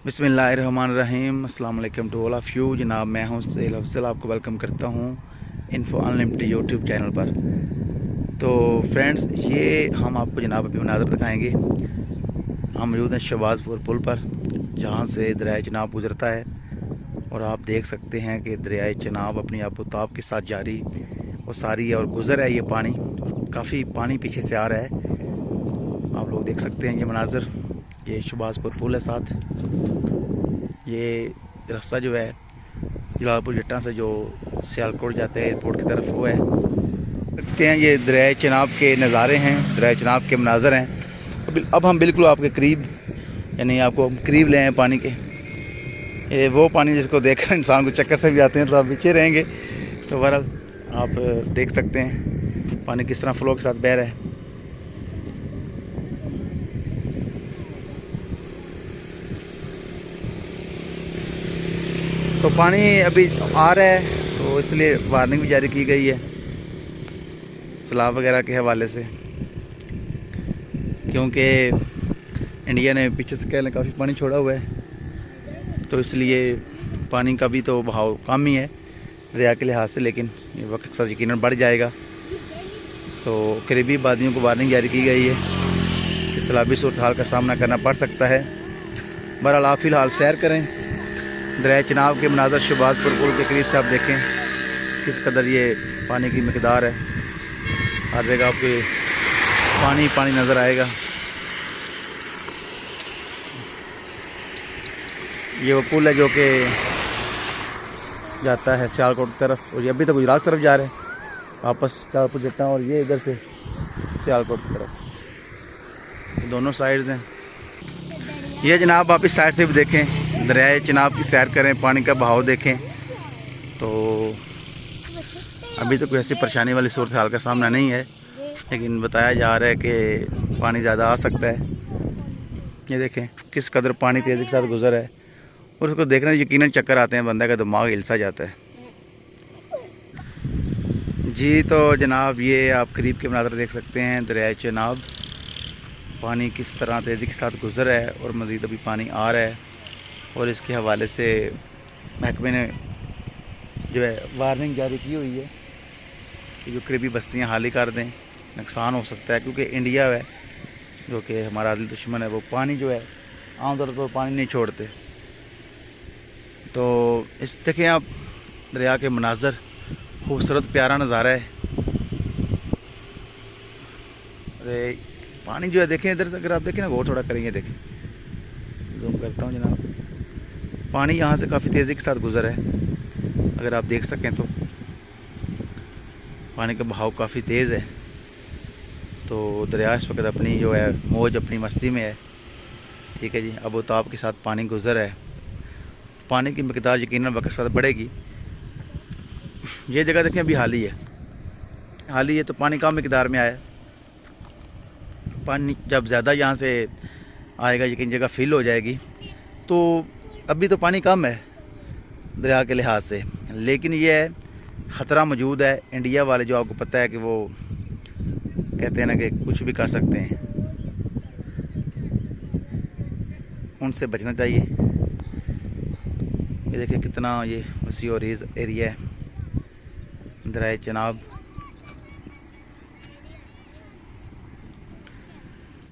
बिस्मिल्लाहिर्रहमानिर्रहीम। अस्सलाम वालेकुम टू ऑल ऑफ़ यू। जनाब मैं हूं सैल अफजल, आपको वेलकम करता हूं इन्फो अनलिमिटेड यूट्यूब चैनल पर। तो फ्रेंड्स, ये हम आपको जनाब अभी मनाज़र दिखाएंगे। हम मौजूद हैं शहबाजपुर पुल पर, जहां से दरियाए चनाब गुज़रता है। और आप देख सकते हैं कि दरियाए चनाब अपनी आबोताब के साथ जारी और सारी है और गुज़र है ये पानी। काफ़ी पानी पीछे से आ रहा है, आप लोग देख सकते हैं ये मनाज़र। ये शहबाजपुर पुल है, साथ ये रास्ता जो है जलालपुर जट्टा से जो सियालकोट जाते हैं एयरपोर्ट की तरफ, वो है। देखते हैं ये दरियाए चनाब के नज़ारे हैं, दरियाए चनाब के मनाज़र हैं। अब हम बिल्कुल आपके करीब, यानी आपको करीब ले आए पानी के। ये वो पानी जिसको देखकर इंसान को चक्कर से भी आते हैं, तो आप पीछे रहेंगे। तो बहरहाल आप देख सकते हैं पानी किस तरह फ्लो के साथ बह रहा है। तो पानी अभी आ रहा है, तो इसलिए वार्निंग भी जारी की गई है सैलाब वगैरह के हवाले से, क्योंकि इंडिया ने पीछे से कहने काफ़ी पानी छोड़ा हुआ है। तो इसलिए पानी का भी तो बहाव कम ही है दरिया के लिहाज से, लेकिन ये वक्त के साथ यकीनन बढ़ जाएगा। तो करीबी आबादियों को वार्निंग जारी की गई है कि सैलाबी सूरत हाल का सामना करना पड़ सकता है। बहरहाल आप फ़िलहाल सैर करें दरियाए चनाब के मनाज़र। शहबाजपुर पुल के करीब से आप देखें किस कदर ये पानी की मकदार है। हर जगह आपको पानी पानी नज़र आएगा। ये वो पुल है जो कि जाता है सियालकोट की तरफ, और ये अभी तो गुजरात की तरफ जा रहे हैं वापस जलालपुर जट्टा, और ये इधर से सियालकोट की तरफ, दोनों साइड्स हैं। ये जनाब आप इस साइड से भी देखें, दरियाए चनाब की सैर करें, पानी का बहाव देखें। तो अभी तो कोई ऐसी परेशानी वाली सूरत हाल का सामना नहीं है, लेकिन बताया जा रहा है कि पानी ज़्यादा आ सकता है। ये देखें किस कदर पानी तेज़ी के साथ गुजर है, और उसको देखना यकीनन चक्कर आते हैं, बंदा का दिमाग हिलसा जाता है जी। तो जनाब ये आप करीब के मनाज़र देख सकते हैं दरियाए चनाब, पानी किस तरह तेज़ी के साथ गुजर है और मज़ीद अभी पानी आ रहा है। और इसके हवाले से महकमे ने जो है वार्निंग जारी की हुई है कि जो करीबी बस्तियां खाली कर दें, नुकसान हो सकता है। क्योंकि इंडिया है जो कि हमारा अज़ली दुश्मन है, वो पानी जो है आमतौर पर पानी नहीं छोड़ते। तो इस देखें आप दरिया के मनाज़र, खूबसूरत प्यारा नज़ारा है। अरे पानी जो है देखें इधर से, अगर आप देखें ना, गौर थोड़ा करेंगे, देखें जूम करता हूँ जनाब, पानी यहाँ से काफ़ी तेज़ी के साथ गुजर है। अगर आप देख सकें तो पानी का बहाव काफ़ी तेज़ है। तो दरिया इस वक्त अपनी जो है मौज, अपनी मस्ती में है। ठीक है जी, आबोताब के साथ पानी गुजर है। पानी की मकदार यकीनन वक्त के साथ बढ़ेगी। ये जगह देखें अभी हाल ही है, तो पानी कम मकदार में आया। पानी जब ज़्यादा यहाँ से आएगा, यकीन जगह फिल हो जाएगी। तो अभी तो पानी कम है दरिया के लिहाज से, लेकिन ये है ख़तरा मौजूद है। इंडिया वाले जो आपको पता है कि वो कहते हैं ना कि कुछ भी कर सकते हैं, उनसे बचना चाहिए। ये देखिए कितना ये वसी और एरिया है दरियाए चनाब।